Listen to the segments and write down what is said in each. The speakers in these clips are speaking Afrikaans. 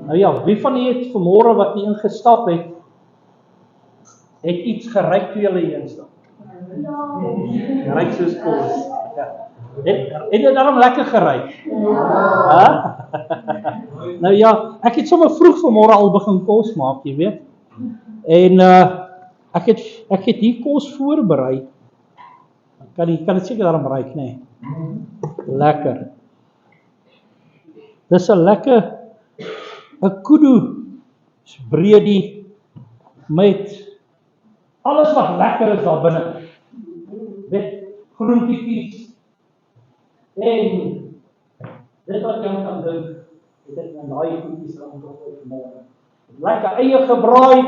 Nou ja, wie van julle het vanmôre wat hier ingestap het iets geryk toe julle hier instap? Geryk soos kos. Ja. Het dit daarom lekker geryk? Ja. Nou ja, ek het sommer vroeg vanmôre al begin kos maak, jy weet. En ek het hier kos voorberei. Kan dit seker daarom ryk, nee. Lekker. Dis 'n lekker 'n kudu breedie met alles wat lekker is daar binne. Met groentietjies en dit wat jy kan dink, dit in daai goedjies rond op môre. Lekker eie gebraai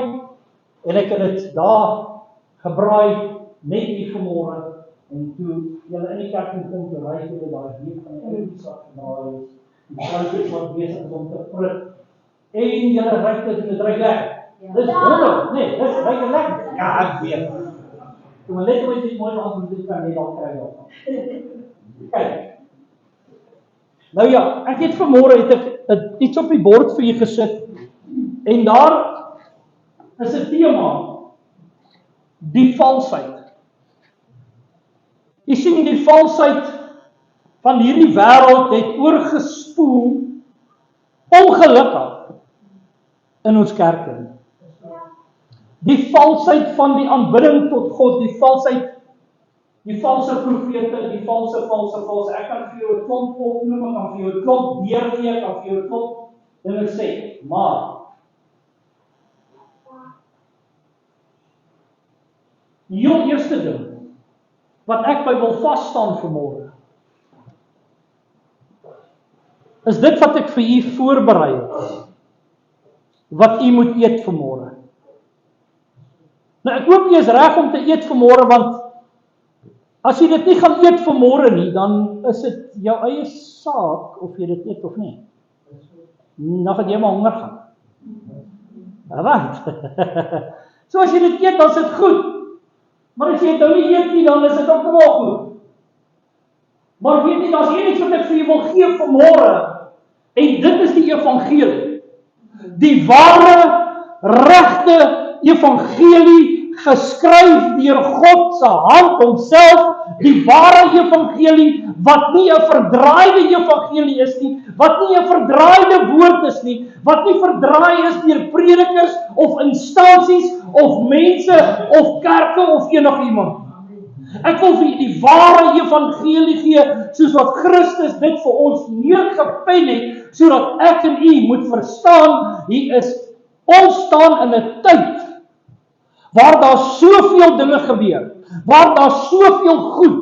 en ek het dit daar gebraai net hier vanmôre en toe julle in die kerk kom te ry julle daai week van die ouetjies wat gebraai is. Die vrouens wat besig is om te prik en julle ry dit en dit ry lekker. Dis wonderlik, nee, dis lekker lekker. Ja, ek weet. Kom maar net met die mooi aan dit kan net al kry op. Kyk. Nou ja, ek het vanmôre het iets op die bord vir julle gesit en daar is 'n tema, die valsheid. Jy sien die valsheid van hierdie wêreld het oorgespoel ongelukkig in ons kerke. Die valsheid van die aanbidding tot God, die valsheid, die valse profete, die valse. Ek kan vir jou 'n klomp opnoem, ek kan vir jou 'n klomp deurgee, ek kan vir jou 'n klomp dinge sê, maar die heel eerste ding wat ek by wil vas staan vanmôre is dit wat ek vir u voorberei het. Wat u moet eet vanmôre. Nou ek hoop jy is reg om te eet vanmôre, want as jy dit nie gaan eet vanmôre nie, dan is dit jou eie saak of jy dit eet of nie. Dan gaan jy maar honger gaan. Right. So as jy dit eet, dan is dit goed. Maar as jy dit nou nie eet nie, dan is dit ook wel goed. Maar weet jy, daar's iets wat ek vir jou wil gee vanmôre. En dit is die evangelie. Die ware, regte evangelie geskryf deur God se hand homself, die ware evangelie wat nie 'n verdraaide evangelie is nie, wat nie 'n verdraaide woord is nie, wat nie verdraai is deur predikers of instansies of mense of kerke of enigiemand. Ek wil vir julle die ware evangelie gee, soos wat Christus dit vir ons neergepen het, sodat ek en u moet verstaan, ons staan in 'n tyd waar daar soveel dinge gebeur, waar daar soveel goed,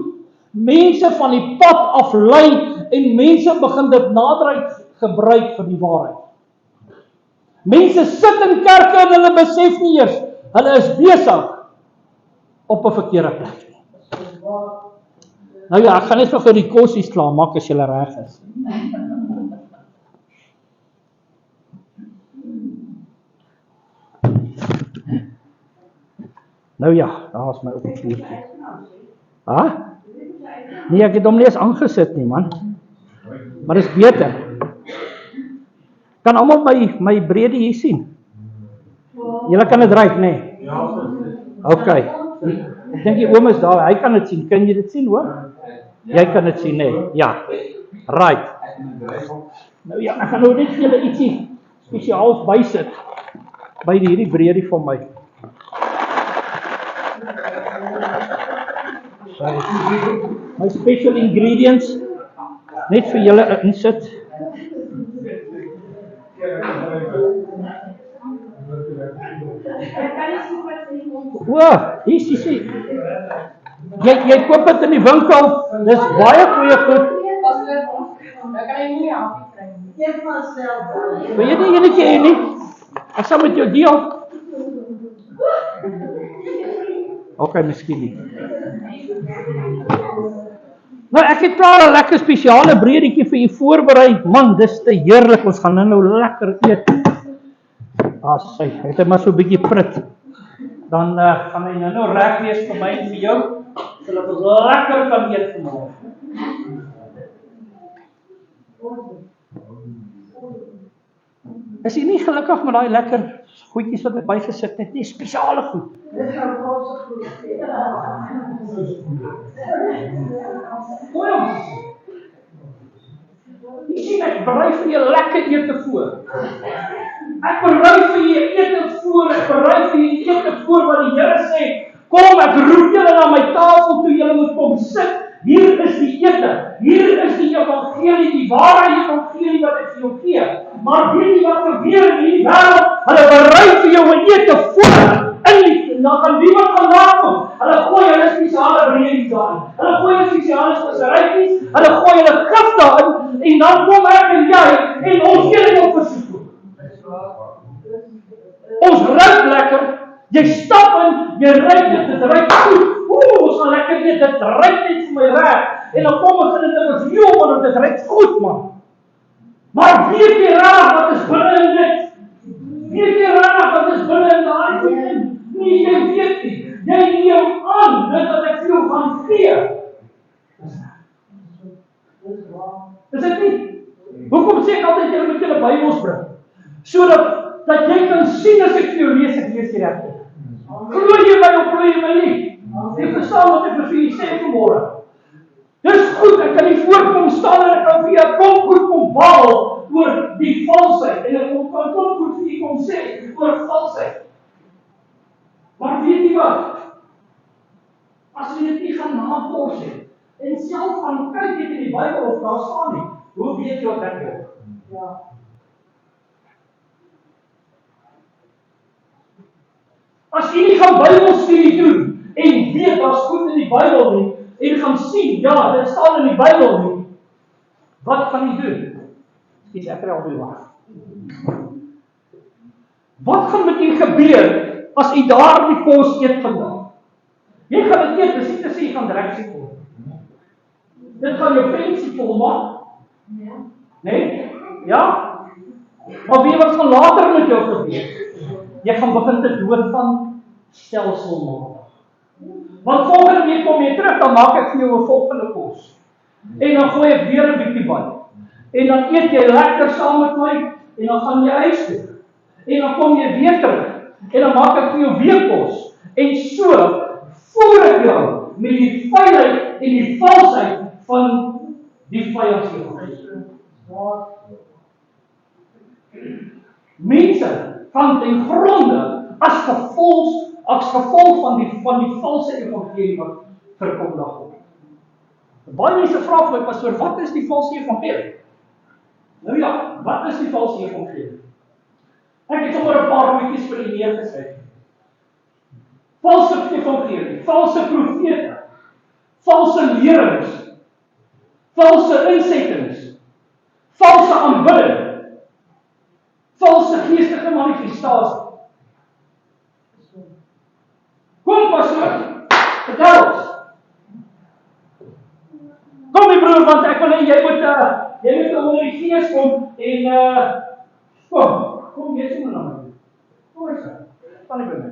mense van die pad aflei en mense begin dit nader gebruik vir die waarheid. Mense sit in kerke en hulle besef nie eers, hulle is besig op 'n verkeerde plek. Nou ja, ek gaan net vir die kosies klaar maak as julle reg is. Nou ja, daar is my op die vuurtjie. Nee, ek het hom nie eens aangesit nie, man. Maar dis beter. Kan almal my brede hier sien? Julle kan dit ryk, nê? Ja. OK. Ek dink die oom is daar, hy kan dit sien. Kan jy dit sien, hoor? Jy kan dit sien, nê? Ja. Right. Nou ja, ek gaan nou net vir julle ietsie spesiaals bysit by hierdie brede van my. My special ingredients net vir julle insit. Hier sien. Jy koop dit in die winkel. Dis baie goeie goed. Dan kan jy nie afkry nie. Geef myself. Wil jy nie enetjie hê nie? Ek sal met jou deel. OK, miskien nie. Nou ek het klaar 'n lekker spesiale breedetjie vir u voorberei. Man, dis te heerlik. Ons gaan nou lekker eet. Sy, het maar so 'n bietjie prit. Dan gaan hy nou reg wees vir my en vir jou, sodat ons lekker kan eet vanmôre. Is jy nie gelukkig met daai lekker goedjies wat ek bygesit het nie, spesiale goed? Dit gaan valse goed. Jy sien, ek berei vir jou lekker ete voor. Ek berei vir jou ete voor, ek berei vir jou ete voor wat die Here sê, kom, ek roep julle na my tafel toe, julle moet kom sit. Hier is die ete, hier is die evangelie, die ware evangelie wat ek vir jou gee. Maar weet jy wat gebeur in die wêreld? Hulle berei vir jou 'n ete voor, dan kan niemand gaan nakom. Hulle gooi hulle spesiale breedies daarin, hulle gooi hulle spesiale speserytjies, hulle gooi hulle gif daarin, en dan kom ek en jy, en ons gee dit op versoek. Ons ruik lekker, jy stap in, jy ruik dit ruik goed. Ons gaan lekker eet, dit ruik net vir my reg. En dan kom ons in dit review, want dit ruik goed, man. Maar weet jy raak wat is binne in dit? Weet jy raak wat is binne in daai ding? Nee, jy weet nie. Jy neem aan, dit wat ek vir jou gaan gee. Dis dit nie? Hoekom sê ek altyd julle moet julle Bybels bring? Sodat jy kan sien as ek vir jou lees, ek lees die regte. Glo jy my of glo jy my nie? Jy verstaan wat ek vir julle sê vanmôre. Dis goed, ek kan nie voorkom staan en ek kan vir jou kom baal oor die valsheid. En ek kan goed vir jou kom sê oor valsheid. Maar weet jy wat? As jy dit nie gaan navors het, en self gaan kyk in die Bybel of daar staan nie, hoe weet jy wat ek wil? Ja. As jy nie gaan Bybelstudie doen en weet daar's goed in die Bybel nie en gaan sien, ja, dit staan in die Bybel nie, wat gaan jy doen? Ek kry al die wag. Wat gaan met u gebeur as u daardie kos eet vandag? Jy gaan dit eet, dis nie te sê jy gaan direksie kom. Dit gaan jou pensie volmaak. Nee? Ja? Maar weet wat gaan later met jou gebeur? Jy gaan begin te dood van stelselmatig. Want volgende week kom jy terug, dan maak ek vir jou 'n volgende kos. En dan gooi ek weer 'n bietjie by. En dan eet jy lekker saam met my, en dan gaan jy huis toe. En dan kom jy weer terug, en dan maak ek vir jou weer kos. En so, voer ek jou met die fynheid en die valsheid van die vyandsevangelie. Mense van ten gronde as gevolg van die valse evangelie wat verkondig word. Baie mense vra vir my, pastoor, wat is die valse evangelie? Nou ja, wat is die valse evangelie? Ek het sommer 'n paar goedjies vir u neergeskryf. Valse evangelie, valse profete, valse lerings, valse insettings, valse aanbidding, valse geestelike manifestasie. Kom pastoor, vertel ons. Kom my broer, want ek wil hê jy moet onder die gees kom en kom jy sommer na my. Kom eens. Staan nie by my.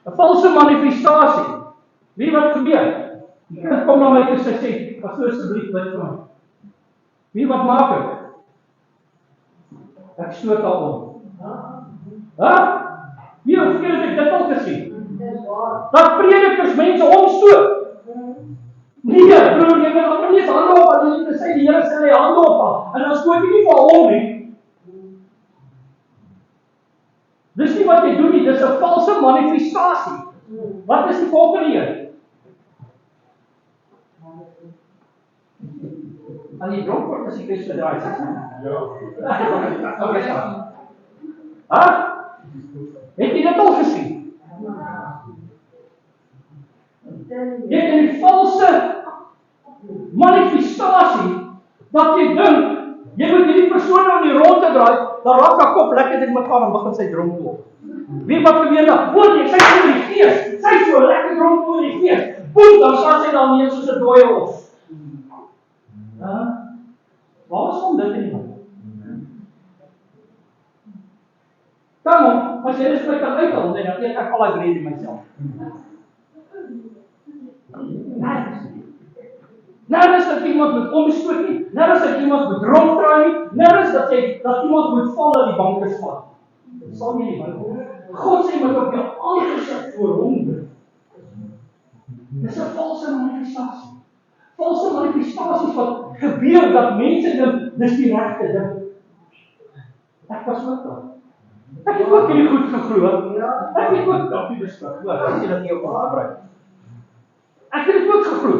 'n Valse manifestasie. Wie wat gebeur? Die kind kom na my toe en sê, pastoor asseblief bid vir my. Wie wat maak ek? Ek stoot al om. Wie het ek dit al gesien? Dat predikers mense omstoot. Nee, broer, jy moet nog nie eens hande op, en jy sê die Here sê jy hande op, en dan stoot jy nie vir hom nie. Dis nie wat jy doen nie, dis 'n valse manifestasie. Wat is die volgende een? Al die dronk word as die Christus draai, sê ja. Okay, staan. Het jy dit al gesien? Jy het in die valse manifestasie, dat jy dink, jy moet hierdie persoon aan die ronde draai, dan raak haar kop lekker in mekaar en begin sy dronk word. Wie wat gebeur dan? Hoor jy, sy is in die gees, sy is so lekker dronk in die gees. Boem, dan staan sy dan neer soos 'n dooie os. Waar is om dit in die Bybel? Kom, as jy dit kan uithaal, dan eet ek al die breed myself. Nergens dat iemand moet omstoot nie, nergens dat iemand moet ronddraai nie, nergens dat iemand moet val dat die banke spat. Dit sal nie in die Bybel. God sê moet op jou aangesig voor hom bring. Dis 'n valse manifestasie. Valse manifestasies wat gebeur dat mense dink dis die regte ding. Ek was ook daar. Ek het ook hierdie goed geglo. Ek het ook daardie beskik, hoor, as jy dat nie op gebruik. Ek het dit ook geglo,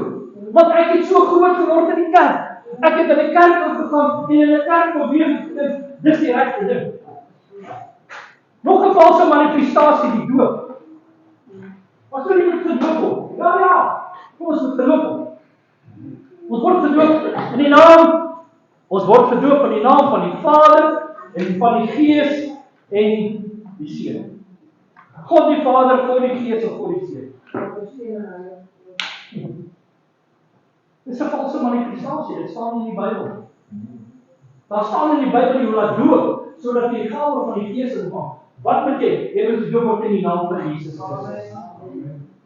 want ek het so groot geword in die kerk. Ek het in die kerk opgegaan en in die kerk probeer dis die regte ding. Nog 'n valse manifestasie, die doop. Wat sou jy gedoop word? Ja, kom ons moet gedoop word. Ons word gedoop in die naam, ons word gedoop in die naam van die Vader en van die Gees en die Seun. God die Vader, God die Gees en God die Seun. Dis 'n valse manifestasie, dit staan nie in die Bybel. Daar staan in die Bybel jy laat doop sodat jy die gawe van die Gees ontvang. Wat moet jy? Jy moet gedoop word in die naam van Jesus Christus.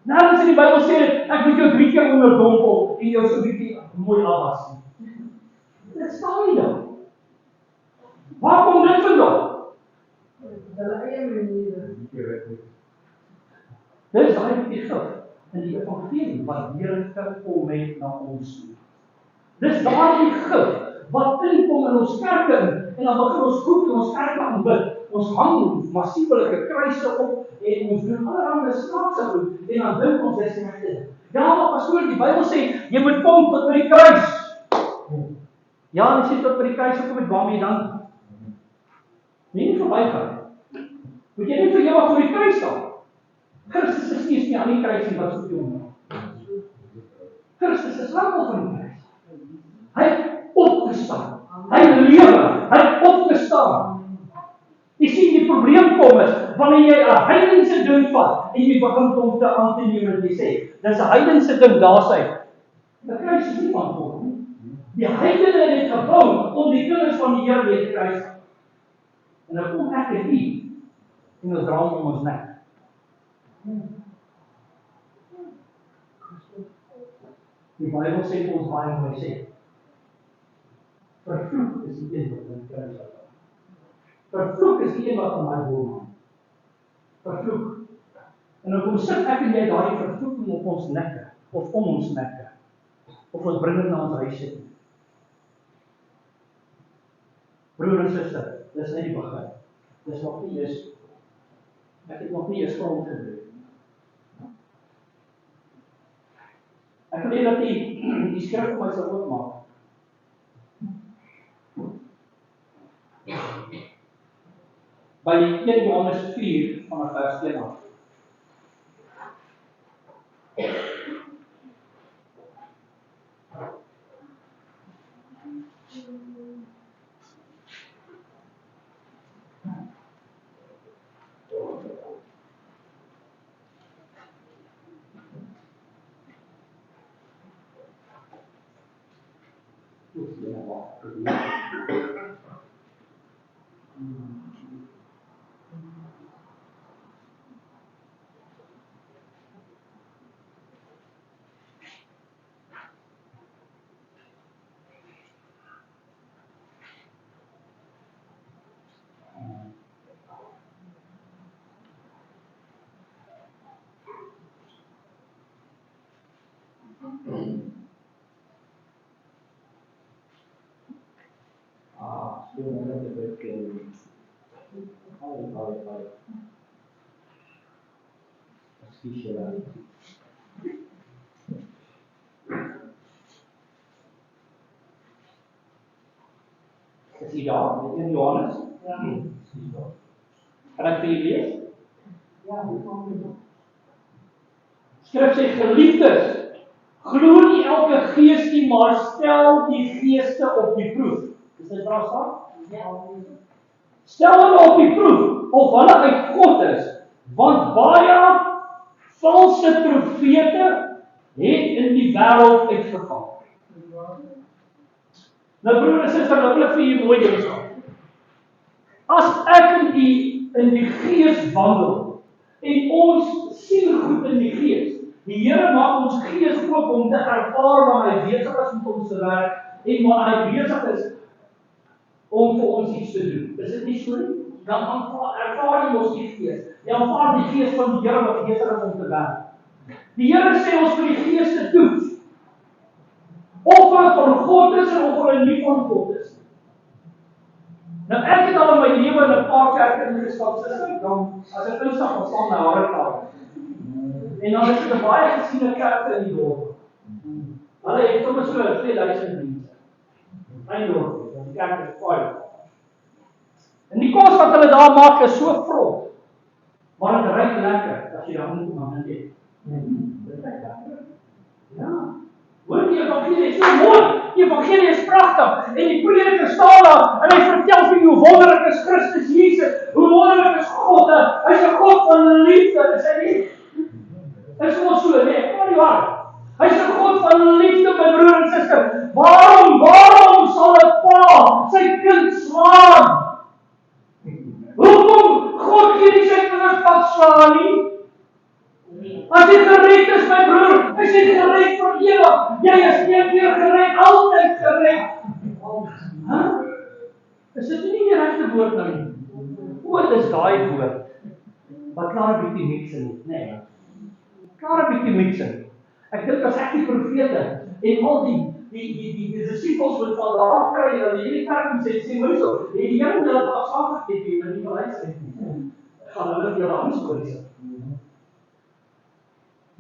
Nou as in die Bybel sê dit, ek moet jou 3 keer onderdompel en jou so 'n bietjie mooi afwas. Dit staan nie daar. Waar kom dit vandaan? Hulle eie maniere. Dis daai die gif in die evangelie wat Here kom met na ons toe. Dis daai gif wat inkom in ons kerke en dan begin ons goed in ons kerke aanbid. Ons hang massiefelike kruise op en ons doen allerlei snaakse goed en dan dink ons dis regte. Ja, maar pastoor, die Bybel sê jy moet kom tot by die kruis. Ja, as jy tot by die kruis kom met waarmee dan nie verbygaan. Moet jy net vir jou voor die kruis staan. Christus is nie eens meer aan die kruis nie, wat soek jy hom? Christus is langer van die kruis. Hy het opgestaan. Hy lewe. Hy het opgestaan. Jy sien die probleem kom is, wanneer jy 'n heidense ding vat, en jy begin om te aanneem en jy sê, dis 'n heidense ding, daar sê, die kruis is nie van God nie. Die heidene het gebou om die kinders van die Here mee te kruis. En dan kom ek en u, en ons dra hom om ons nek. Die Bybel sê vir ons baie mooi sê, vervloek is die een wat in die kruis sal. Vervloek is die een wat aan my woon. Vervloek. En dan kom sit ek en jy daardie vervloeking op ons nekke, of om ons nekke, of ons bring dit na ons huis toe. Broer en suster, dis net die begin. Dis nog nie eens, ek het nog nie eens grond gebreek. Ek wil dat die skrif vir my sal oopmaak. By 1 Johannes 4 vanaf vers 1 af. Is hy daar? In Johannes? Ja. Kan ek vir julle lees? Ja, Skrif sê, geliefdes, glo nie elke gees nie, maar stel die geeste op die proef. Is dit waar staan? Ja. Stel hulle op die proef, of hulle uit God is, want baie valse profete het in die wêreld uitgegaan. Nou broer en suster, nou wil ek vir julle mooi ding sê. As ek en u in die gees wandel, en ons sien goed in die gees, Die Here maak ons gees oop om te ervaar wat hy besig is met ons werk en wat hy besig is om vir ons iets te doen. Is dit nie so nie? Dan ervaar jy ons die gees. Jy ervaar die gees van die Here wat besig is om te werk. Die Here sê ons vir die gees te toets. Of wat van God is en of wat nie van God is. Nou ek het al in my lewe in 'n paar kerke ingestap, dan as ek instap, dan staan my hare klaar. En dan is dit 'n baie gesiene kerk in die dorp. Hulle het sommer so 2000 mense. My dorp, die kerk is vol. En die kos wat hulle daar maak is so vrot. Maar dit ruik lekker as jy daar moet kom en eet. Dit ruik lekker. Ja. Hoor die evangelie is so mooi. Die evangelie is pragtig. En die prediker staan daar en hy vertel vir jou hoe wonderlik is Christus Jesus. Hoe wonderlik is God. Hy is 'n God van liefde. Dis hy nie. Dis ons so, nee, kom nie waar. Hy is 'n God van liefde, my broer en suster. Waarom sal 'n pa sy kind slaan? Hoekom God gee nie sy kinders wat slaan nie? As jy gered is, my broer, is jy gered vir ewig. Jy is een keer gered, altyd gered. Is dit nie die regte woord nou nie? Wat is daai woord? Wat klaar 'n bietjie mixing, nee. Klaar 'n bietjie mixing. Ek dink as ek die profete en al die disippels wat van daar af kry en hierdie kerk moet sê mooi so. Die Here het hulle afspraak gegee dat nie gelys is nie. Gaan hulle vir hulle aanspreek.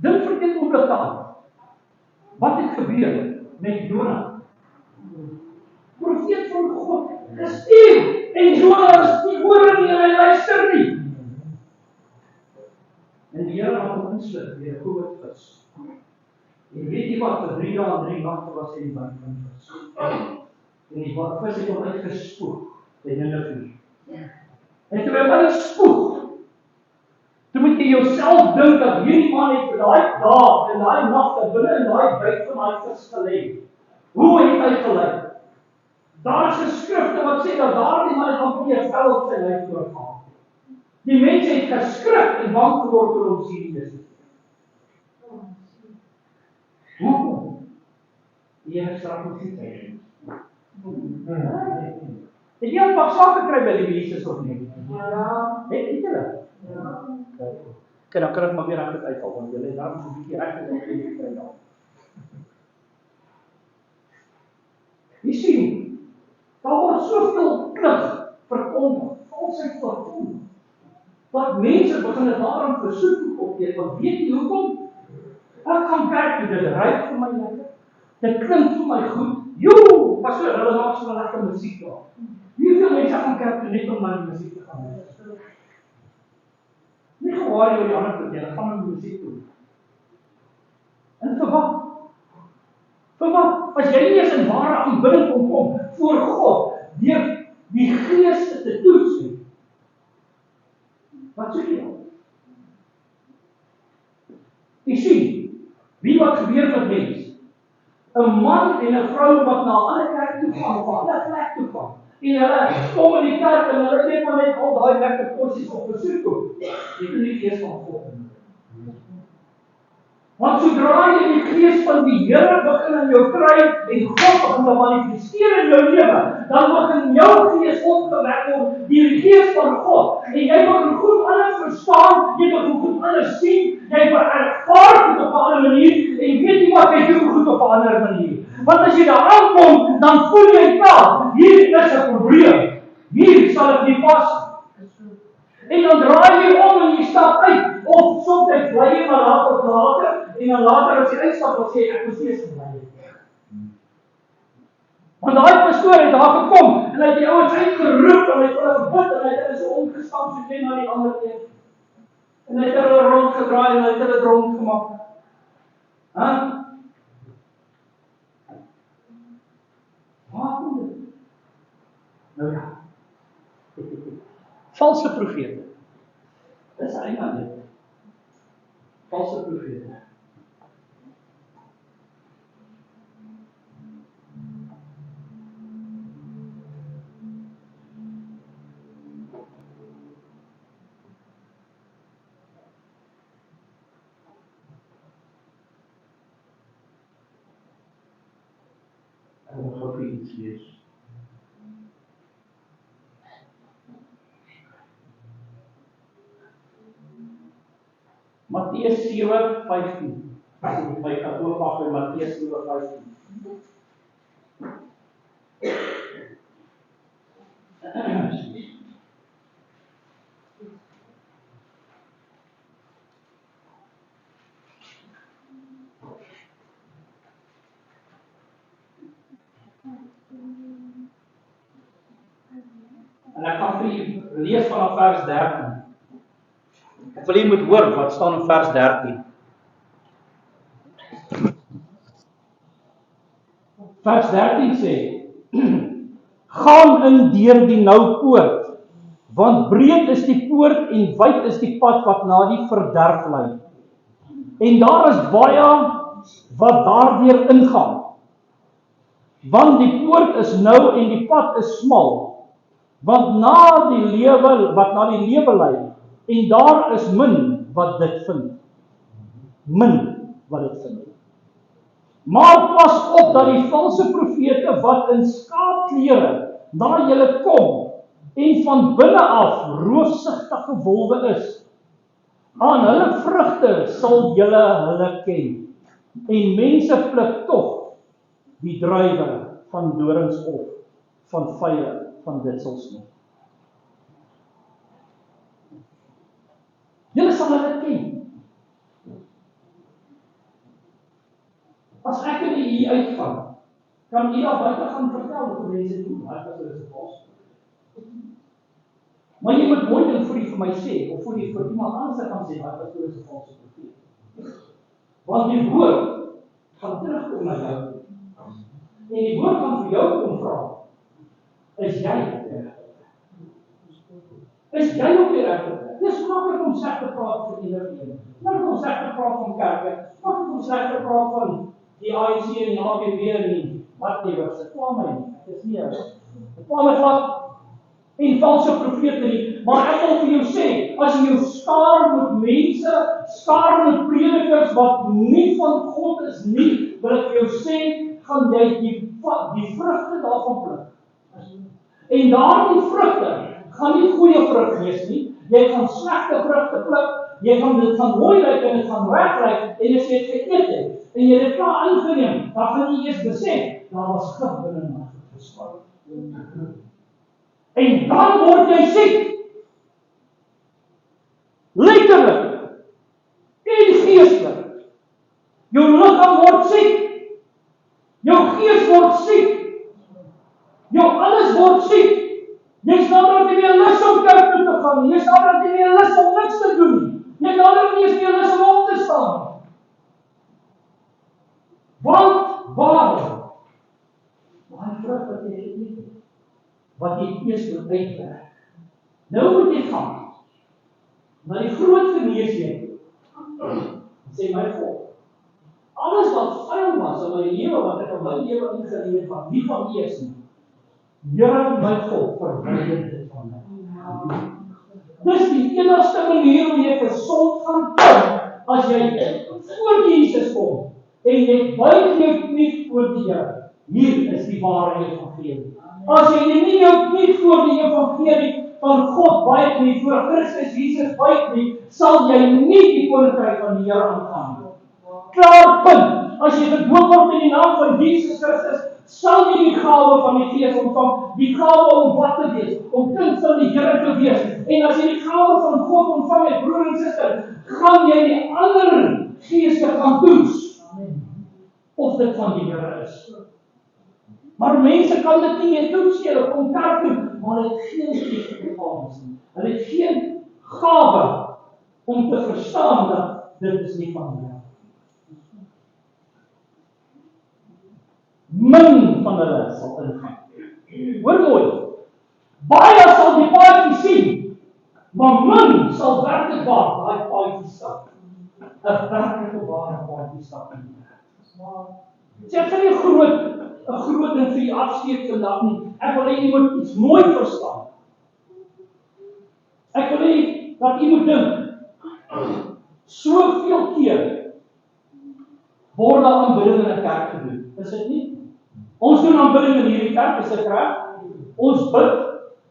Dink vir dit oomblik aan. Wat het gebeur met Jona? Profeet van God gestuur en Jona is nie hoor nie en hy luister nie. En die Here het hom insluit deur 'n groot vis. En weet jy wat, vir 3 dae en 3 nagte was hy in die buik van die vis. En die vis het hom uitgespoeg in 'n vuur. En toe hy spoeg, toe moet jy jouself dink dat hierdie man het vir daai dae en daai nagte binne in daai buik van daai vis gelê. Hoe het hy gelyk? Daar is 'n skrifte wat sê dat daardie man het amper 'n vel op sy lyf oorgehang. Die mense het geskrik en bang geword oor hom sien Jesus. Hoekom? Die Here straf ons nie tyd. Het jy al pakslag gekry by die Jesus of nie? Ja. Het julle? Ja. Kyk, dan kan ek maar weer reg uithaal, want julle het daar 'n bietjie reg gekry daar. Jy sien, daar word soveel plig verkondig, valsheid verkondig. Wat mense begin daarom versoek op dit, want weet jy hoekom? Ek gaan kerk toe, dit ruik vir my lekker. Dit klink vir my goed. Joe, pastoor, hulle maak so lekker musiek daar. Hoeveel mense gaan kerk toe net om na die musiek te gaan luister? Nie gewaar oor die ander plek, hulle gaan na die musiek toe. En vir wat? Vir wat? As jy nie eens in ware aanbidding kom voor God, deur die Gees te toets nie. Wat soek jy dan? Jy sien, wie wat gebeur met mens? 'n man en 'n vrou wat na 'n ander kerk toe gaan, of 'n ander plek toe gaan. En hulle kom in die kerk en hulle eet maar net al daai lekker kossies op besoek kom. Jy kan nie Gees van God nie. Want sodra jy die Gees van die Here begin in jou kry en God begin te manifesteer in jou lewe, dan begin jou gees opgewek word deur die Gees van God. En jy begin goed alles verstaan, jy begin goed alles sien, jy ervaar goed op 'n ander manier en weet jy wat, jy doen goed op 'n ander manier. Want as jy daar aankom, dan voel jy wel, hier is 'n probleem. Hier sal ek nie pas. En dan draai jy om en jy stap uit. Of soms bly jy maar daar tot later. En dan later as jy uitstap, dan sê ek was steeds bly. Want daai pastoor het daar gekom en hy het die ouens uitgeroep en hy het hulle gebid en hy het hulle so omgestap soos net na die ander een. En hy het hulle rondgedraai en hy het hulle dronk gemaak. Waar kom dit? Nou ja. Valse profete. Dis eintlik valse profete. Ek wil vir iets lees. Matteus 7:15. My kan oopmaak by Matteus 7:15. En ek gaan vir julle lees vanaf vers 13. Ek wil jy moet hoor wat staan in vers 13. Vers 13 sê, gaan in deur die nou poort, want breed is die poort en wyd is die pad wat na die verderf lei. En daar is baie wat daardeur ingaan. Want die poort is nou en die pad is smal, wat na die lewe lei, en daar is min wat dit vind. Min wat dit vind. Maar pas op dat die valse profete wat in skaapklere na julle kom en van binne af roofsigtige wolwe is. Aan hulle vrugte sal julle hulle ken. En mense pluk tog die druiwe van dorings of van vye van ditsels nie. Julle sal hulle ken. As ek in hier uitgaan, kan jy daar buite gaan vertel wat die mense doen, as hulle is vals. Maar jy moet mooi ding vir my sê, of vir iemand anders gaan sê, wat hulle is valse profeet. Want die woord gaan terugkom na jou. En die woord gaan vir jou kom vra, is jy op die regte? Is jy op die regte? Dit is maklik om sleg te praat vir iedereen. Maklik om sleg te praat van kerke, maklik om sleg te praat van die ANC en die AGB en wat nie was. Dit pla my nie. Dit is nie dit pla my glad en valse profete nie. Maar ek wil vir jou sê, as jy jou skaar met mense, skaar met predikers wat nie van God is nie, wil ek vir jou sê, gaan jy die vrugte daarvan pluk. En daardie vrugte gaan nie goeie vrug wees nie. Jy gaan slegte vrugte pluk. Jy gaan dit gaan mooi lyk en dit gaan reg lyk en as jy dit geëet het en jy dit klaar ingeneem, dan gaan jy eers besef, daar was gif binne my gespat. En dan word jy siek. Letterlik. En geestelik. Jou liggaam word siek. Jou gees word siek. Jou alles word siek. Jy staan dat jy weer lus om kerk toe te gaan. Jy staan dat jy weer lus om niks te doen. Jy kan ook nie eens meer lus om op te staan. Want waarom? Maar vrug wat jy geëet het, wat jy eers moet uitwerk. Nou moet jy gaan na die groot geneesheer toe. Sê my volk, alles wat vuil was in my lewe, wat ek in my lewe ingeneem het, wat nie van U is nie. Here my volk, verwyder dit van my. Dis die enigste manier hoe jy gesond gaan kom, as jy voor Jesus kom, en jy buig jou knie voor die Here. Hier is die ware evangelie. As jy nie jou knie voor die evangelie van God buig nie, voor Christus Jesus buig nie, sal jy nie die koninkryk van die Here aangaan nie. Klaar punt. As jy gedoop word in die naam van Jesus Christus, sal jy die gawe van die Gees ontvang, die gawe om wat te wees, om kind van die Here te wees. En as jy die gawe van God ontvang het, broer en suster, gaan jy die ander geeste gaan toets. Of dit van die Here is. Maar mense kan dit nie meer toets nie, hulle kom kerk toe, maar hulle het geen geestelike gawes nie. Hulle het geen gawe om te verstaan dat dit is nie van die Here. Min van hulle sal ingaan. Hoor mooi. Baie sal die paadjie sien, maar min sal werklik waar daai paadjie stap. 'n werklike ware paadjie stap. Sê ek gaan nie 'n groot ding vir u afsteek vandag nie. Ek wil hê u moet iets mooi verstaan. Ek wil hê dat u moet dink. Soveel keer word daar aanbidding in 'n kerk gedoen. Is dit nie? Ons doen aanbidding in hierdie kerk, is dit reg? Ons bid,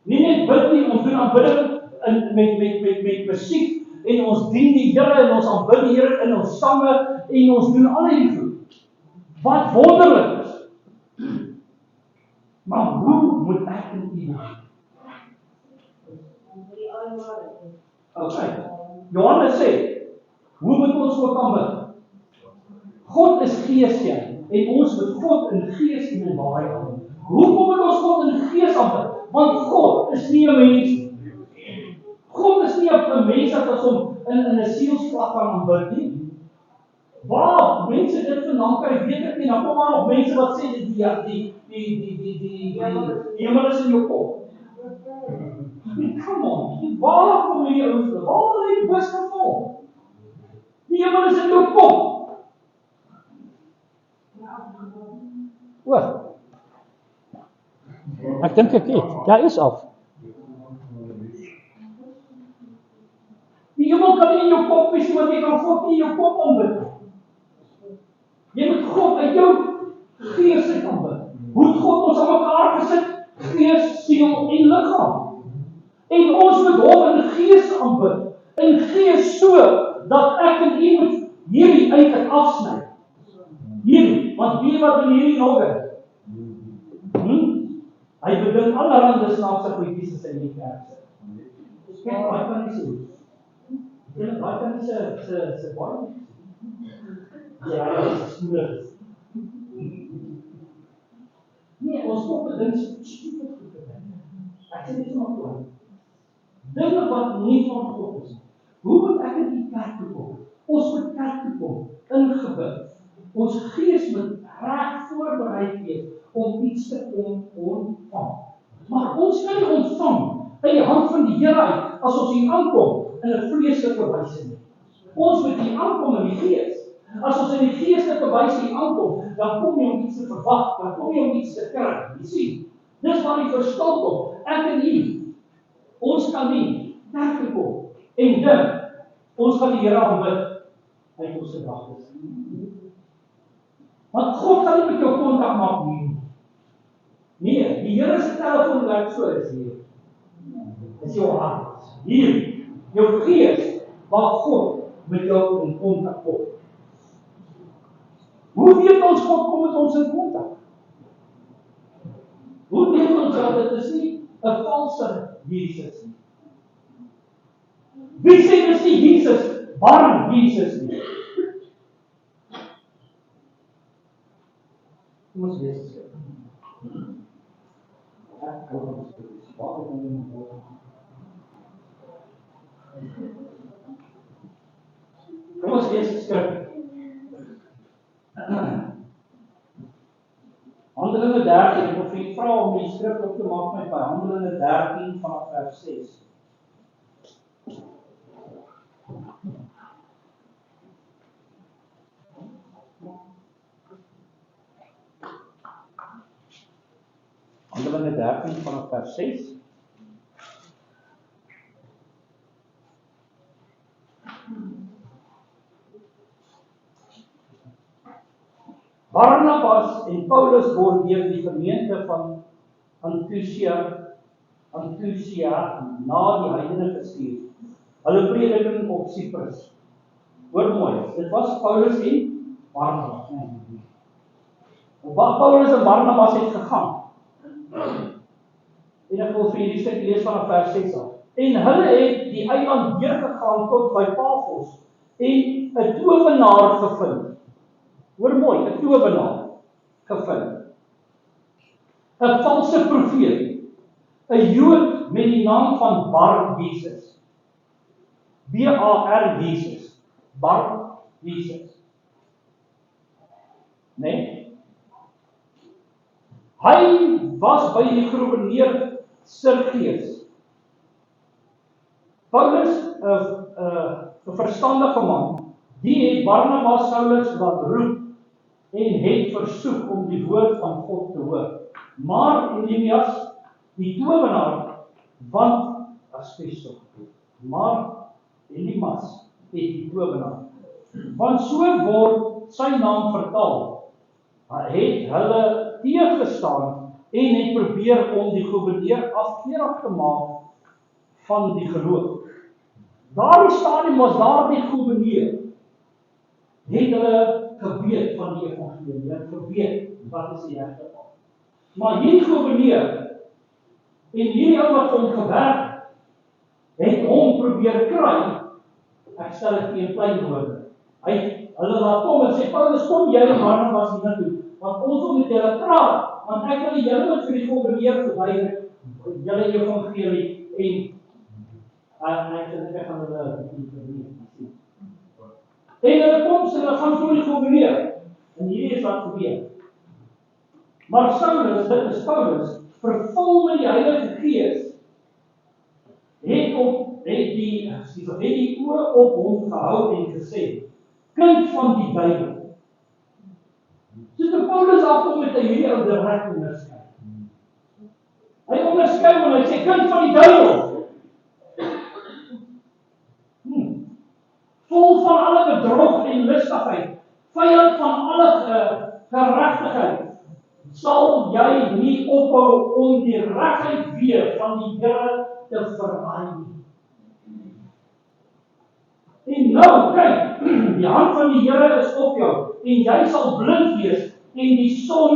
nie net bid nie, ons doen aanbidding met musiek, en ons dien die Here, en ons aanbid die Here in ons sange, en ons doen al die goed. Wat wonderlik is. Maar hoe moet ek en u doen? Okay. Johannes sê, hoe moet ons ook aanbid? God is gees, en ons moet God in gees en in waarheid aanbid. Hoekom moet ons God in gees aanbid? Want God is nie 'n mens. God is nie 'n mens wat ons hom in 'n sielsvlak kan aanbid nie. Waar mense dit vandaan kry, weet ek nie. Dan kom maar nog mense wat sê die hemel is in jou kop. Come on, waar kom jy ouens? Waar lê die beste vol? Die hemel is in jou kop. Wat? Ek dink ek het. Ja, is af. Die hemel kan nie in jou kop wees, want jy kan God nie in jou kop aanbid. Jy moet God uit jou gees uit aanbid. Hoe het God ons aan mekaar gesit? Gees, siel en liggaam. En ons moet hom in gees aanbid. In gees so, dat ek en u moet hierdie uit afsny. Hierdie, want wie wat in hierdie nog is? Hy bedink allerhande snaakse goedjies in die kerk. Kyk, wat kan jy sê? Wat kan jy se baie? Ja, dit is moeilik. Nee, ons moet bedink stupid goed. Ek sê dit maar toe. Dinge wat nie van God is. Hoe moet ek in die kerk toe kom? Ons moet kerk toe kom, ingebid. Ons gees moet reg voorberei wees om iets te kom ontvang. Maar ons kan nie ontvang in die hand van die Here uit as ons hier aankom in 'n vleeslike wyse nie. Ons moet hier aankom in die gees. As ons in die geestelike wyse hier aankom, dan kom jy om iets te verwag, dan kom jy om iets te kry. Jy sien, dis waar die verskil kom. Ek en u, ons kan nie kerk toe kom en dink ons gaan die Here aanbid uit ons gedagtes. Want God gaan nie met jou kontak maak nie. Nee, die Here se telefoon werk so is hier. Dis jou hart. Hier, jou gees, waar God met jou in kontak kom. Hoe weet ons God kom met ons in kontak? Hoe weet ons dat dit is nie 'n valse Jesus nie? Wie sê dis nie Jesus, bar Jesus nie? Kom ons lees dit. Kom ons lees die skrif. Handelinge 13, ek wil vir u vra om die skrif op te maak met by Handelinge 13 vanaf vers 6. Handelinge 13 vanaf vers 6. Barnabas en Paulus word deur die gemeente van Antiochia na die heidene gestuur. Hulle prediking op Siprus. Hoor mooi, dit was Paulus en Barnabas. Paulus en Barnabas het gegaan. En ek wil vir hierdie stukkie lees vanaf vers 6 af. En hulle het die eiland deurgegaan tot by Pafos en 'n towenaar gevind. Hoor mooi, 'n towenaar gevind. 'n valse profeet, 'n Jood met die naam van Bar Jesus. B-A-R Jesus. Bar Jesus. Nee. Hy was by die gouverneur Sergius. Paulus, 'n verstandige man, die het Barnabas Saulus laat roep en het versoek om die woord van God te hoor. Maar Elimias, die towenaar, want as Christus, maar Elimas het die towenaar, want so word sy naam vertaal. het hulle teëgestaan en het probeer om die gouverneur afkeerig te maak van die geloof. Daardie stadium was daardie gouverneur, het hulle geweet van die evangelie, het geweet wat is die regte pad. Maar hierdie gouverneur en hierdie ou wat hom gewerk het hom probeer kry. Ek stel dit in klein woorde. Hulle laat kom en sê, Paulus, kom jy en Barnabas hiernatoe, want ons wil met julle praat, want ek wil julle wat vir die gouverneur verwyder, julle evangelie en ek gaan hulle en hulle kom sê, hulle gaan voor die gouverneur, en hierdie is wat gebeur. Maar Saulus, dit is Paulus, vervul met die Heilige Gees, het die oë op hom gehou en gesê, kind van die duiwel. So toe Paulus afkom met hierdie ou direk onderskei. Hy onderskei hom en hy sê, kind van die duiwel. Vol van alle bedrog en lustigheid, vyand van alle geregtigheid, sal jy nie ophou om die regheid weer van die Here te verraai nie. En nou, kyk, die hand van die Here is op jou, en jy sal blind wees, en die son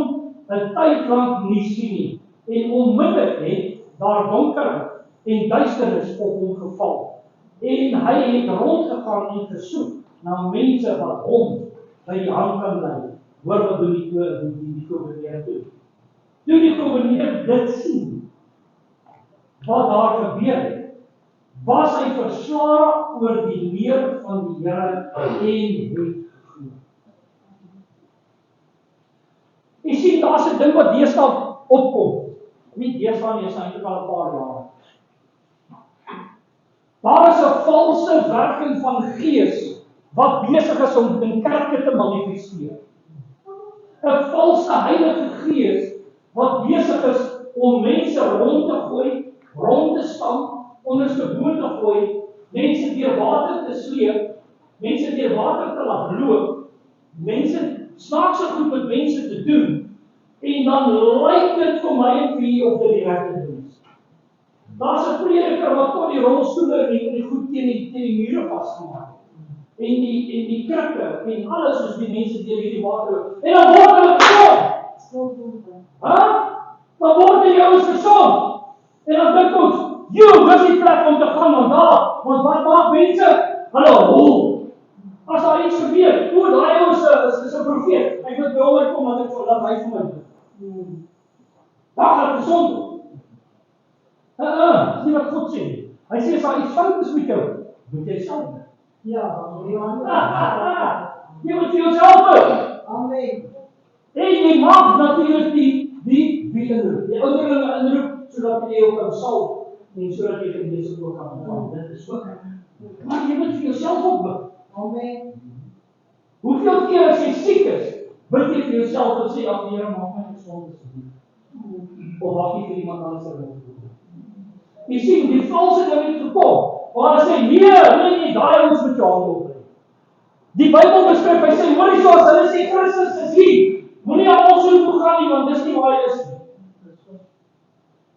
'n tyd lank nie sien nie. En onmiddellik het daar donkerheid en duisternis op hom geval. En hy het rondgegaan en gesoek na mense wat hom by die hand kan lei. Hoor wat doen die gouverneur doen. Toe die gouverneur dit sien, wat daar gebeur het, was hy verslae oor die leer van die Here en het geglo. Jy sien, daar's 'n ding wat deesdae opkom. Nie deesdae nie, is eintlik al 'n paar jaar. Daar is 'n valse werking van gees wat besig is om in kerke te manifesteer. 'n Valse Heilige Gees wat besig is om mense rond te gooi, rond te stamp, ondersteboot te gooi, mense deur water te sleep, mense deur water te laat loop, mense snaakse goed met mense te doen, en dan lyk dit vir my en vir u of dit die regte ding is. Daar's 'n prediker wat tot die rolstoele en die goed teen die mure vasgemaak het. En die krikke en alles soos die mense deur hierdie water loop. En dan word hulle gesond. Dan word die ouens gesond. En dan dink ons, dis die plek om te gaan vandag. Want wat maak mense? Hulle hol. As daar iets gebeur, daai ouens is 'n profeet. Ek moet by hom kom want ek laat hy vir my doen. Daar gaan gesond word. Dis nie wat God sê. Hy sê, as daar iets fout is met jou, moet jy self doen. Ja, jy moet vir jouself doen. Amen. En jy maak natuurlik die ouderlinge inroep, sodat jy ook kan salf, en sodat jy genees ook kan ontvang. Dit is ook. Maar jy moet vir jouself opbid. Amen. Hoeveel keer as jy siek is, bid jy vir jouself en sê, ag Here, maak my gesond asseblief. Of wag jy vir iemand anders te doen? Jy sien, die valse ding het gekom. Maar hy sê, nee, daai ons met jou hande opbring. Die Bybel beskryf, hy sê, hoor jy as hulle sê, Christus is hier. Moenie almal so toe gaan nie, want dis nie waar hy is nie.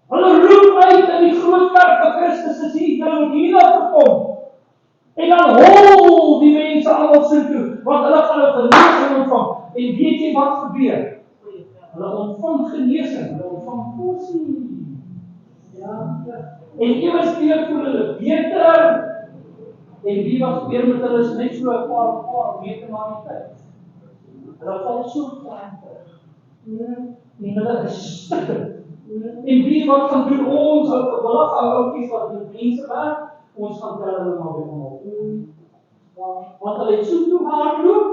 Hulle roep uit in die groot kerk dat Christus is hier, hulle moet hier kom. En dan hol die mense almal so toe, want hulle gaan 'n genesing ontvang. En weet jy wat gebeur? Hulle ontvang genesing, hulle ontvang posie. Ja. En ewes weer voel hulle beter. En wie wat gebeur met hulle is net so 'n paar weke na die tyd. Hulle val so ver. En hulle is stikkend. En wie wat gaan doen ons, oukies wat met mense werk, ons gaan tel hulle maar weer omhoog. Want hulle het so toe hardloop.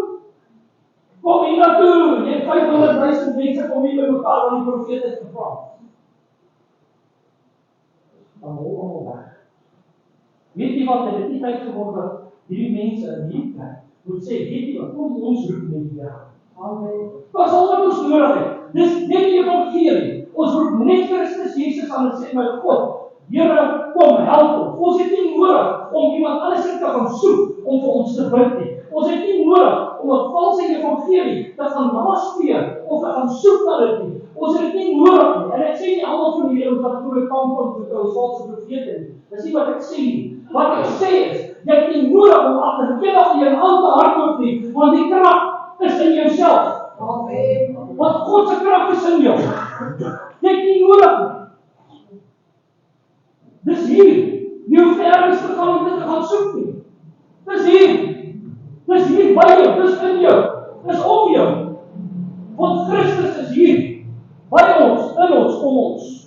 Kom hier naartoe, jy 500.000 mense kom hier by mekaar, want die profeet het gevra. Dan hol hom weg. Weet jy wat, het nie tyd geword dat hierdie mense in hierdie plek moet sê, weet jy wat, kom ons roep net die Here. Amen. Wat is al wat ons nodig het? Dis net die evangelie. Ons roep net Christus Jesus aan en sê, my God, Here, kom, help ons. Ons het nie nodig om iemand anders te gaan soek om vir ons te bid nie. Ons het nie nodig om 'n valse evangelie te gaan naspeur of te gaan soek na dit nie. Ons het dit nie nodig nie. En ek sê nie almal van die ouens wat voor 'n kamp kom met 'n valse profete nie. Dis nie wat ek sê nie. Wat ek sê is, jy het nie nodig om agter enige aan te hardloop nie, want die krag is in jouself. Amen. Want God se krag is in jou. Jy het nie nodig nie. Dis hier. Jy hoef nie ergens te gaan om dit te gaan soek nie. Dis hier. Dis hier by jou, dis in jou. Dis om jou. Want Christus is hier. By ons, in ons, om ons.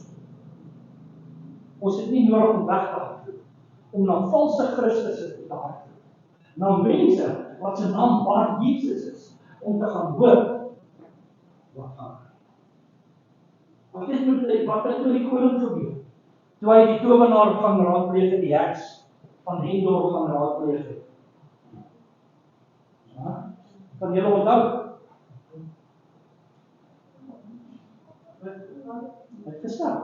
Ons het nie nodig om weg te gaan om na valse Christusse te hardloop. Na mense wat se naam Bar Jesus is, om te gaan hoor wat gaan. Wat het met die koning gebeur? Toe hy die towenaar gaan raadpleeg en die heks van Endor gaan raadpleeg het. Ja? Kan julle onthou? Het gestaan.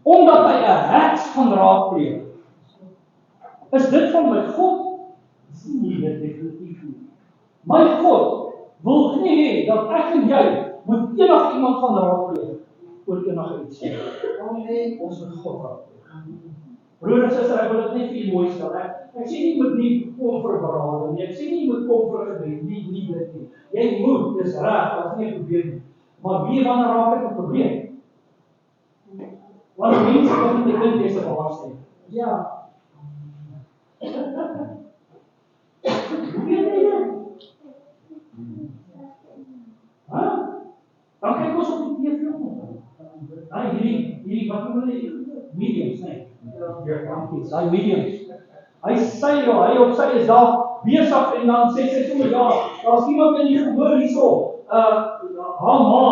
Omdat hy 'n heks gaan raadpleeg. Is dit van my God? Nee, dit definitief nie. My God wil nie hê dat ek en jy moet iemand gaan raadpleeg oor enige iets. Ons moet God raadpleeg. Broer en suster, ek wil dit net vir julle mooi stel. Ek sê nie moet nie kom vir berading nie. Ek sê nie moet kom vir gebed nie, nie dit nie. Jy moet, dis reg, dat is nie 'n probleem nie. Maar wie wanneer raak dit 'n probleem? Want mense kom met 'n kind dis 'n waarskuwing. Ja. Dan kyk ons op die TV op. Hierdie wat noem hulle mediums, nee. Daai mediums. Hy op sy is daar besig en dan sê sy sommer ja, daar's iemand in die gehoor hierso. Haar ma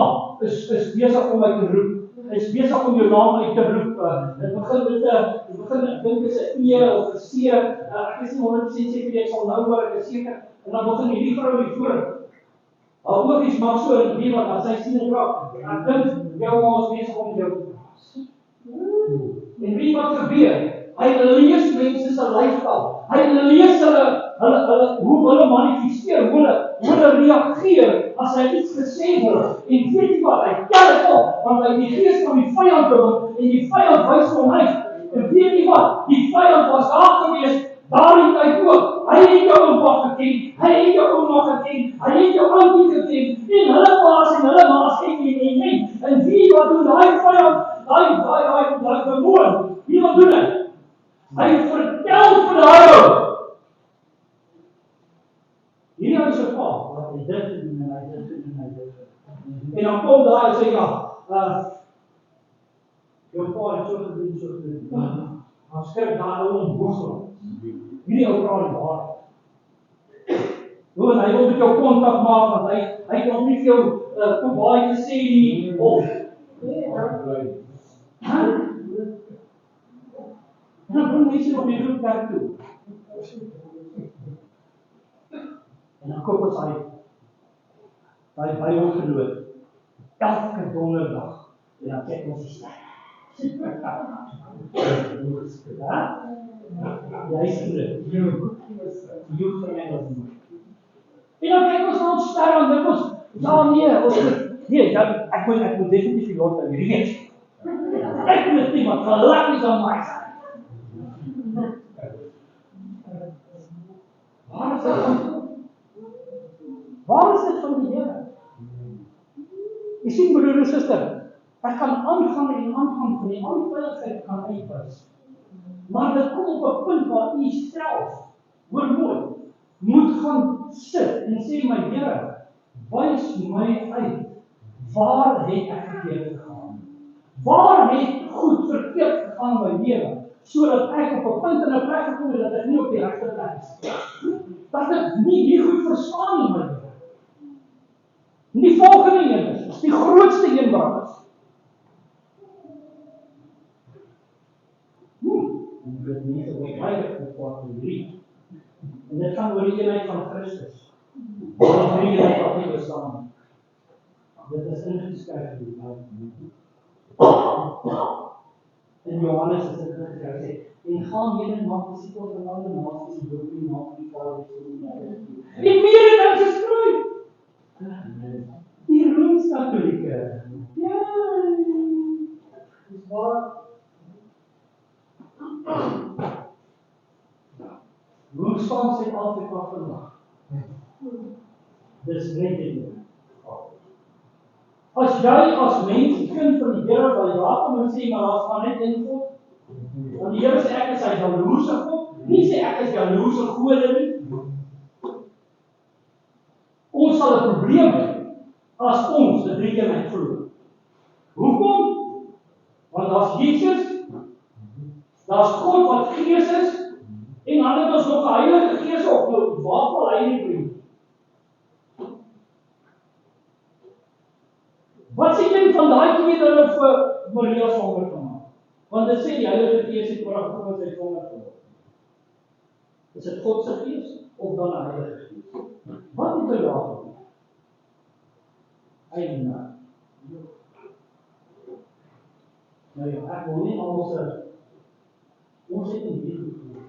is besig om my te roep. Hy is besig om jou naam uit te roep. Dit begin ek dink is 'n E of 'n C. Ek is nie 100% seker nie, ek sal nou maar ek is seker. En dan begin hierdie vrou hier voor. Haar oogies maak so en wie wat as sy sien en raak. Ek dink jou ma is besig om jou. En wie wat gebeur? Hy lees mense se lifestyle. Hy lees hulle hoe hulle manifesteer, hoe hulle reageer as hy iets gesê word. En weet jy wat? Hy tel dit op, want hy die gees van die vyand kom en die vyand wys hom uit. En weet jy wat? Die vyand was daar gewees, daardie tyd ook. Hy het jou ouma geken, hy het jou ouma geken, hy het jou auntie geken, en hulle paas en hulle maas en. En wie wat doen daai vyand? Daai bemoon. Wie wat doen hy? Hy vertel vir hulle. Hierdie is 'n pa wat hy dit doen en hy dit doen en hy dit doen. En dan kom daar en sê jou pa het so gedoen. Maar skryf daar ou om boesel. Hierdie ou praat die waarheid. Hoe hy wil met jou kontak maak want hy het nog nie vir jou kom baie gesê nie of en dan bring mense op die groepwerk toe. En dan koop ons daai Bybelgenoot elke donderdag. En dan kyk ons die sterre. Jy sien dit. Jy verneem dit. En dan kyk ons na ons sterre en dink ons, ek moet definitief die Lord hierdie weet. Ek moet nie wat gelak is aan my sy. Waar is dit van die Here? Jy sien broer en suster, ek kan aangaan en aangaan van die onveiligheid kan uitwys. Maar dit kom op 'n punt waar u self, hoor mooi, moet gaan sit en sê my Here, wys my uit. Waar het ek verkeerd gegaan? Waar het goed verkeerd gegaan in my lewe? Sodat ek op 'n punt in 'n plek gekom het dat ek nie op die regte plek is. Dat ek nie goed verstaan nie, my Here. Die volgende een is die grootste een wat is. Dit nie so baie gepaard met drie. En dit gaan oor die eenheid van Christus. Die drie eenheid wat nie bestaan nie. Dit is ingeskryf in die Bybel. In Johannes is dit gesê, en gaan julle en maak disippels van ander nasies en doop die naam van die Vader, die Seun en die Heilige Gees. Die meer dan se skryf. Die Rooms-Katolieke. Ja. Dis waar. Hoe staan Suid-Afrika vandag? Dis net nie. As jy as mens die kind van die Here wil raak, dan sê maar daar's maar net een God. Want die Here sê ek is sy jaloerse God, nie sê ek is jaloerse gode nie. Ons sal 'n probleem hê as ons die drie eenheid glo. Hoekom? Want daar's Jesus, daar's God wat Gees is, en dan het ons nog 'n Heilige Gees op, nou waar val hy nie vriend? Wat sê een van daai twee dat hulle vir Maria swanger gemaak? Want dit sê die Heilige Gees het oorgekom met sy swanger geword. Is dit God se Gees of dan 'n Heilige Gees? Wat het hulle daar? Eina. Nou ja, ek wil nie almal sê ons het nie hier gevoel.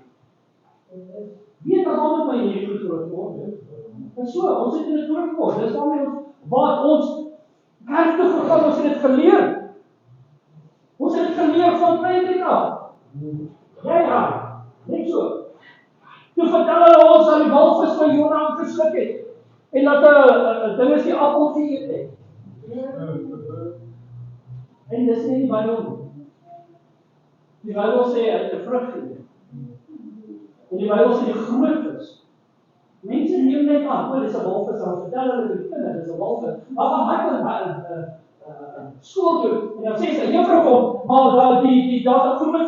Weet as almal by hier groot word. En so, ons het in dit groot geword. Dis waarmee ons wat ons kerk toe gegaan, ons het dit geleer. Ons het dit geleer van klein af. Ja, net so. Toe vertel hulle ons dat die walvis van Jona gesluk het en dat 'n ding is die appel geëet het. En dis nie die Bybel nie. Die Bybel sê hy het 'n vrug geëet. En die Bybel sê die groot is. Mense neem net aan, dis 'n walvis, dan vertel hulle vir die kinders, dis 'n walvis. Maar my skool toe, en dan sê sy, juffrou kom, maar daar groot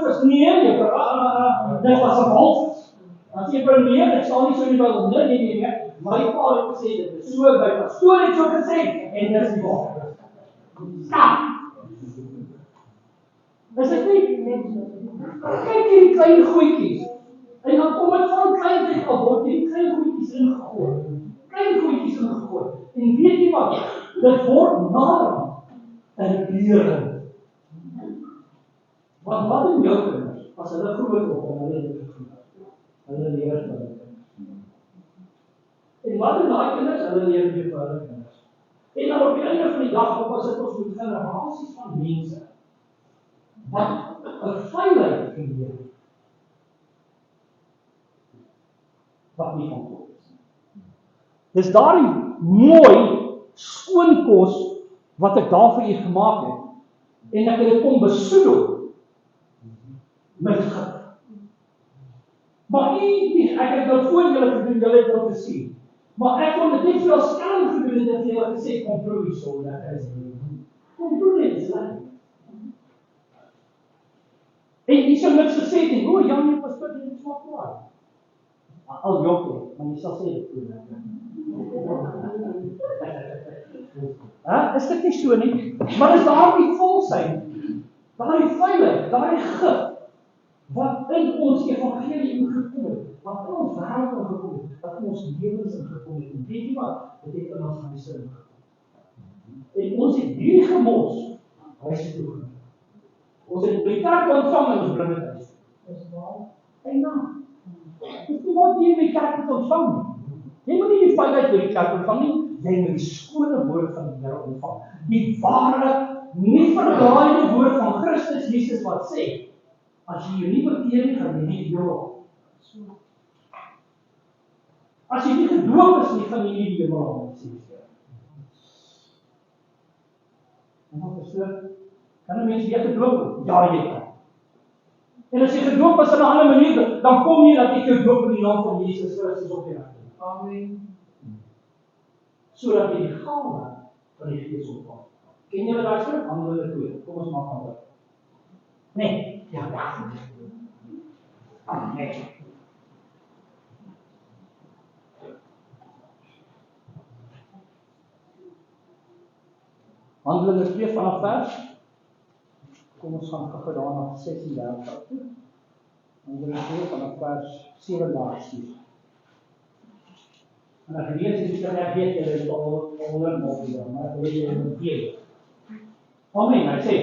vis, nee, juffrou, dit was 'n walvis. Dan sê juffrou, nee, dit staan nie so in die Bybel, nee, my pa het gesê, dit is so by pastoor het so gesê, en dis die walvis. Stap! Is dit nie? Kyk hierdie klein goedjies. En dan kom dit van kleintyd af, word hierdie klein goedjies ingegooi. Klein goedjies ingegooi. En weet jy wat? Dit word naderhand 'n lering. Want wat doen jou kinders as hulle groot word en hulle dit gedoen? Hulle leer van hulle kinders. En wat doen daai kinders? Hulle leer weer vir hulle kinders. En dan op die einde van die dag op as dit ons moet generasies van mense wat 'n veiligheid geleer het. Wat nie van God is. Dis daardie mooi skoon kos wat ek daar vir u gemaak het en ek het dit kom besoedel met gif. Maar ek het nou voor julle gedoen, julle het nou gesien. Maar ek kon dit net vir ons skelm gedoen en vir julle gesê kom proe hierso, lekker is dit. Kom proe net, is lekker. En jy sou niks gesê het nie, o, Jan, jy pas dit nie smaak kwaad. Al jok, maar jy sal sê dit goed. Is dit nie so nie? Maar is daar die volsheid, daardie veiligheid, daardie gif, wat in ons evangelie ingekom het, wat in ons wêreld ingekom het, wat in ons lewens ingekom het, en weet jy wat? Dit het in ons huise ingekom. En ons het hierdie gemors huise toe geneem. Ons het die kerk ontvang en ons bring dit huis. Dis waar. En nou, dis nie wat jy in die kerk moet ontvang nie. Jy moet nie die veiligheid by die kerk ontvang nie, jy moet die skone woord van die Here ontvang. Die ware, nie verdraaide woord van Christus Jesus wat sê, as jy nie bekeer nie, gaan jy nie hemel. As jy nie gedoop is nie, gaan jy nie hemel sê. En wat is dit? Kan 'n mens weer gedoop word? Ja, jy kan. En as jy gedoop is in 'n ander manier, dan kom jy dat jy gedoop in die naam van Jesus Christus op die hart. Amen. Sodat jy die gawe van die Gees ontvang. Ken julle daai skrif? Handelinge 2. Kom ons maak aan dit. Nee, ja. Amen. Handelinge 2 vanaf vers. Kom ons gaan gou daarna 36 toe. Handelinge 2 vanaf vers 37. En ek lees dit kan ek weet julle is al 100 maar ek wil julle gee. Amen, hy sê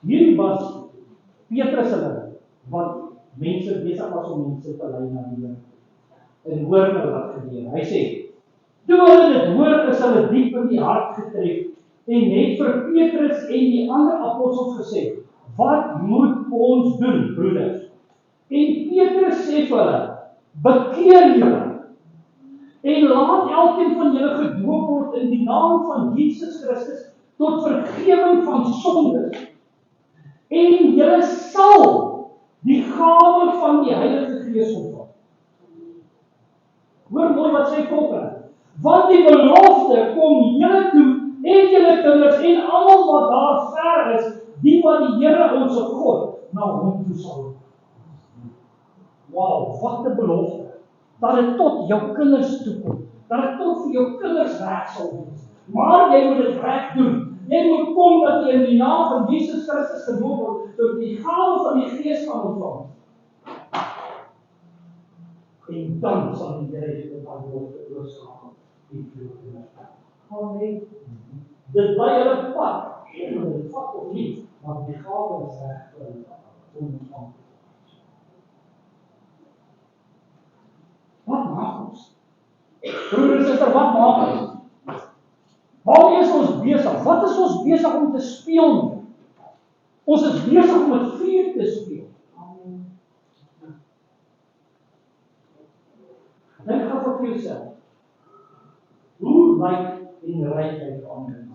Hierdie was Petrus hulle, want mense besig was om mense te lei na die Here. En hoor nou wat gebeur. Hy sê, toe hulle dit hoor, is hulle diep in die hart getref en het vir Petrus en die ander apostels gesê, wat moet ons doen, broeders? En Petrus sê vir hulle, bekeer julle en laat elkeen van julle gedoop word in die naam van Jesus Christus tot vergewing van sondes. En julle sal die gawe van die Heilige Gees ontvang. Hoor mooi wat sê volgende. Want die belofte kom julle toe en julle kinders en almal wat daar ver is, die wat die Here ons God na hom toe sal roep. Wow, wat 'n belofte. Dat dit tot jou kinders toe kom. Dat dit tot vir jou kinders reg sal wees. Maar jy moet dit reg doen. Jy moet kom dat jy in die naam van Jesus Christus gedoop word, sodat die gawe van die Gees kan ontvang. En dan sal die Here jou belofte oorskakel en vir jou kinders. Amen. Dit bly hulle pad. Jy moet dit vat of nie, maar die gawe is reg vir hulle ontvang. Wat maak ons? Broer en suster, wat maak ons? Waar is ons besig? Wat is ons besig om te speel? Ons is besig om met vuur te speel. Dink gou vir jouself. Hoe lyk en ryk jy aan mense?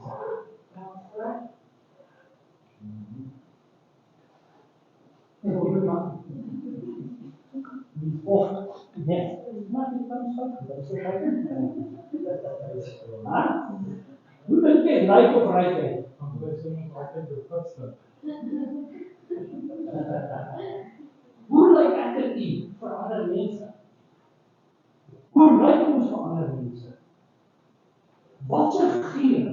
Of nee, maar dit kan sou hoe dink jy lyk of ryk jy? Hoe lyk ek dit vir ander mense? Hoe lyk ons vir ander mense? Wat se geur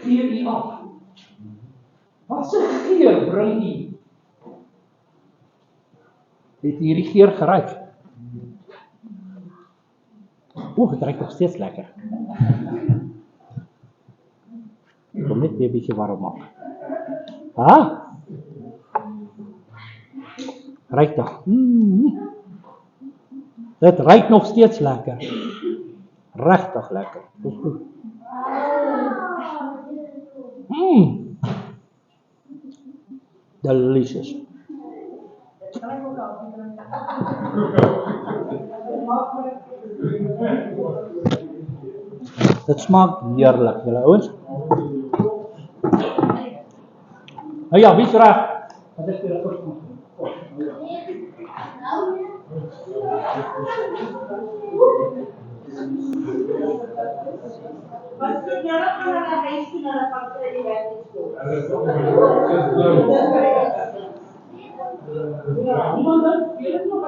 gee u af? Wat se geur bring u? Het hierdie geur geruik? Het ruik nog steeds lekker. Ek kom net weer 'n bietjie warm maak. Ruik nog. Dit ruik nog steeds lekker. Regtig lekker. Dis goed. Delicious. Dit smaak heerlik, julle ouens. Nou ja, wie is reg? Wat ek vir kort moet. Wat doen julle gaan na huis toe na die faktor die werk toe? Iemand dan? Weet ek nog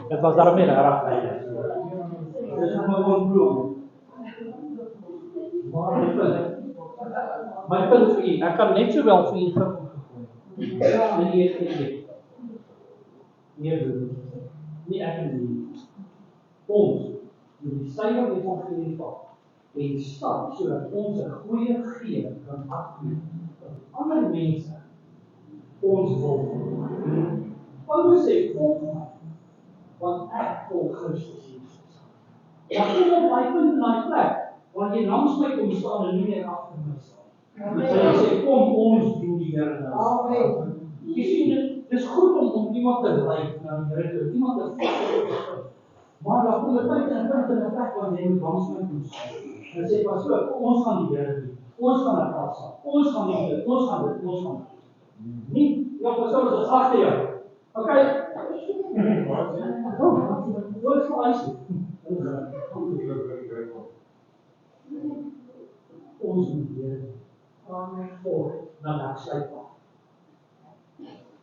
Het was daarom meer raar. Dit is gewoon bloem. My punt vir u, ek kan net sowel vir u gegooi. Nie gee. Nie ek nie. Ons moet die suiwer evangelie vat en stap sodat ons 'n goeie gee kan afgee aan ander mense. Ons wil. Paulus sê volg my, want ek volg Christus Jesus. Wat is op my punt in my plek? Want jy langs my kom staan en nie meer agter my staan. Hy sê kom ons doen die Here nou. Amen. Jy sien dit is goed om iemand te lei na die Here toe, iemand te volg. Maar daar kom 'n tyd en 'n punt in 'n plek waar jy moet bangspunt moet sê. En sê pas ook, ons gaan die Here doen. Ons gaan dit afsal. Ons gaan dit, ons gaan dit, ons gaan dit. Nie, ja, pastoor, is agter jou. Okay. Wat is vir ons? Ons moet Here voor dan ek sluit af.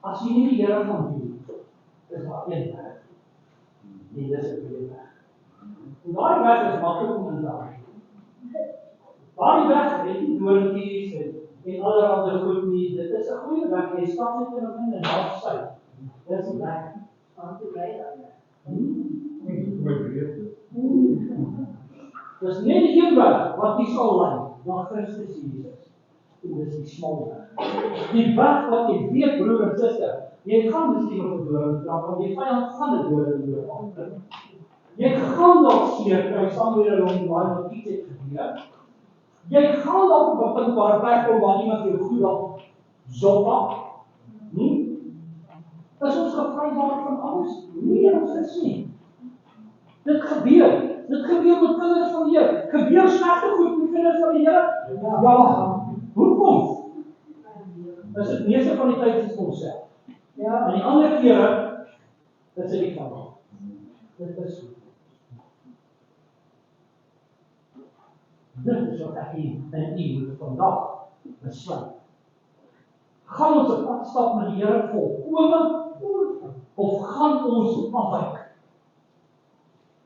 As jy nie die Here gaan doen, is daar een weg. Die dis 'n goeie weg. En daai weg is maklik om te draai. Daai weg het nie doortjies en allerlei goed nie. Dit is 'n goeie weg. Jy stap net in 'n halfsy. Dis 'n weg. Aan te ry dan. Dis net die een weg wat jy sal lei na Christus Jesus. En dis die smal weg. Die weg wat jy weet, broer en suster, jy gaan miskien op 'n doring trap, want die vyand gaan 'n doring loop. Jy gaan dalk seer kry saam met hulle om waar iets het gebeur. Jy gaan dalk op 'n punt waar plek kom waar iemand jou goed dalk zoppa. Is ons gevrywaar van alles? Nee, ons is nie. Dit gebeur. Dit gebeur met kinders van die Here. Gebeur slegte goed met kinders van die Here? Ja. Hoekom? Is dit meeste van die tyd is onsself. Ja. En die ander kere is dit die van. Dit is goed. Dit is wat ek en u moet vandag besluit. Gaan ons 'n pad stap met die Here volkome of gaan ons afwyk?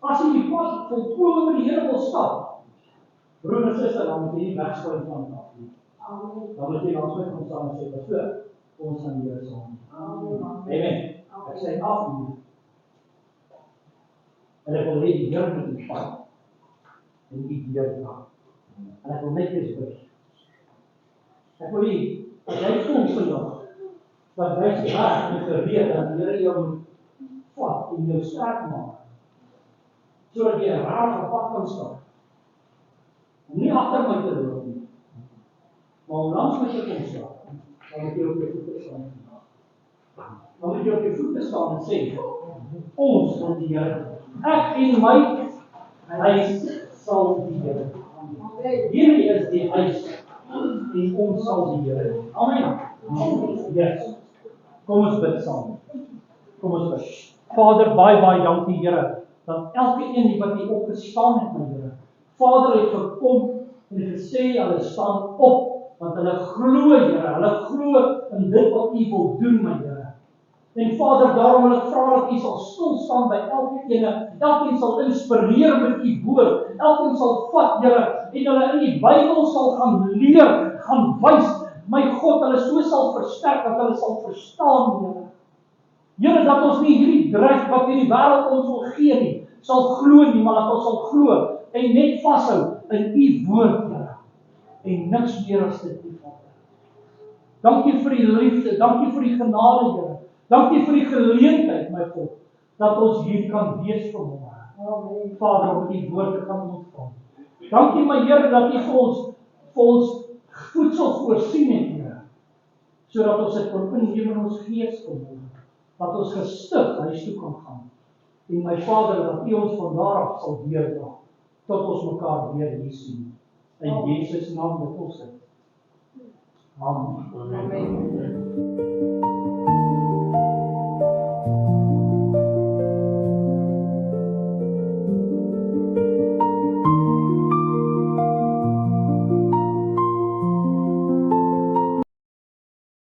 As jy die pad volkome met die Here wil stap, broer en suster, dan moet jy nie wegspring van dit af nie. Dan moet jy langs kom staan en sê, pastoor, ons gaan die Here saam. Amen. Ek sê af nie. En ek wil hê die Here moet die pad en die Here dra. En ek wil net eens bid. Ek wil hê, as jy voel vandag, dat jy se hart en gereed dat die Here jou moet vat en jou sterk maak, sodat jy 'n rare pad kan stap. Om nie agter my te loop nie, maar om langs my te kom staan, dan moet jy op jou voete staan. Dan moet jy op jou voete staan en sê, ons van die Here, ek en my huis sal die Here. Hierdie is die huis en ons sal die Here. Amen. Yes. Kom ons bid saam. Kom ons bid. Vader, baie dankie Here, dat elke een wat hier opgestaan het, my Here. Vader het gekom en gesê hulle staan op, want hulle glo Here, hulle glo in dit wat U wil doen, my Here. En Vader, daarom wil ek vra dat U sal stil staan by elkeen sal inspireer met U woord, elkeen sal vat, Here, en hulle in die Bybel sal gaan leer, gaan wys, my God, hulle so sal versterk, dat hulle sal verstaan, Here. Here, dat ons nie hierdie drek wat hierdie wêreld ons wil gee nie, sal glo nie, maar dat ons sal glo, en net vashou in U woord, Here, en niks meer as dit nie, Vader. Dankie vir die liefde, dankie vir die genade, Here. Dankie vir die geleentheid, my God, dat ons hier kan wees vanmôre. Vader, om die woord te kan ontvang. Dankie, my Here, dat U vir ons voedsel voorsien het, Here, sodat ons dit kon inneem in ons gees vanmôre, dat ons gestig huis toe kan gaan. En my Vader, dat U ons van daar af sal deurdra, tot ons mekaar weer hier sien. In Jesus naam bid ons dit. Amen.